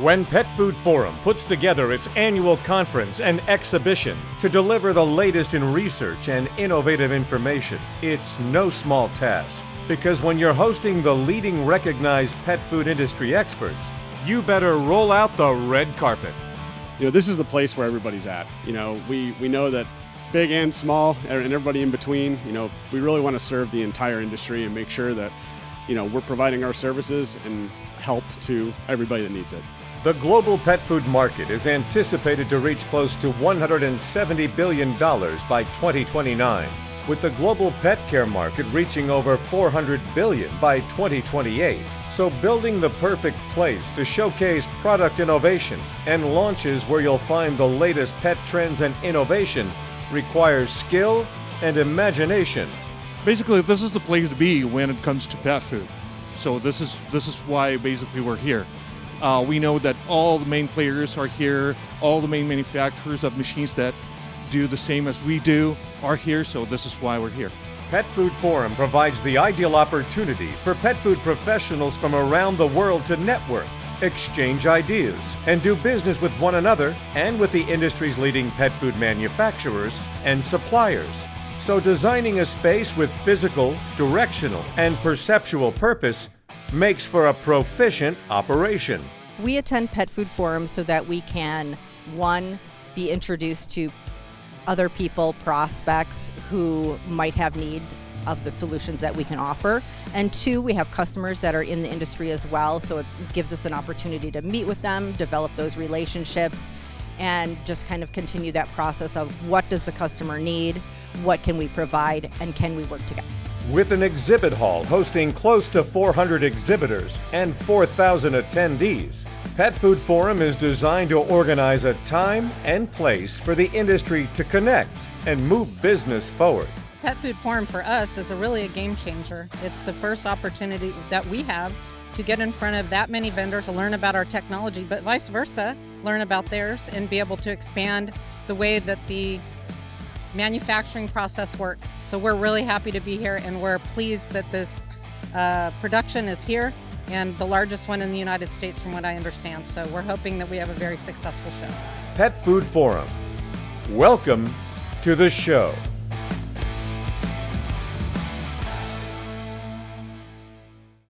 When Petfood Forum puts together its annual conference and exhibition to deliver the latest in research and innovative information, it's no small task. Because when you're hosting the leading recognized pet food industry experts, you better roll out the red carpet. This is the place where everybody's at. We know that big and small and everybody in between, we really want to serve the entire industry and make sure that, we're providing our services and help to everybody that needs it. The global pet food market is anticipated to reach close to $170 billion by 2029, with the global pet care market reaching over $400 billion by 2028. So building the perfect place to showcase product innovation and launches where you'll find the latest pet trends and innovation requires skill and imagination. Basically, this is the place to be when it comes to pet food. So this is why basically we're here. We know that all the main players are here, all the main manufacturers of machines that do the same as we do are here, so this is why we're here. Petfood Forum provides the ideal opportunity for pet food professionals from around the world to network, exchange ideas, and do business with one another and with the industry's leading pet food manufacturers and suppliers. So designing a space with physical, directional, and perceptual purpose makes for a proficient operation. We attend Pet Food Forum so that we can, one, be introduced to other people, prospects who might have need of the solutions that we can offer. And two, we have customers that are in the industry as well, so it gives us an opportunity to meet with them, develop those relationships, and just kind of continue that process of what does the customer need, what can we provide, and can we work together. With an exhibit hall hosting close to 400 exhibitors and 4,000 attendees, Petfood Forum is designed to organize a time and place for the industry to connect and move business forward. Petfood Forum for us is really a game changer. It's the first opportunity that we have to get in front of that many vendors to learn about our technology, but vice versa, learn about theirs and be able to expand the way that the manufacturing process works. So we're really happy to be here, and we're pleased that this production is here, and the largest one in the United States from what I understand. So we're hoping that we have a very successful show. Petfood Forum. Welcome to the show.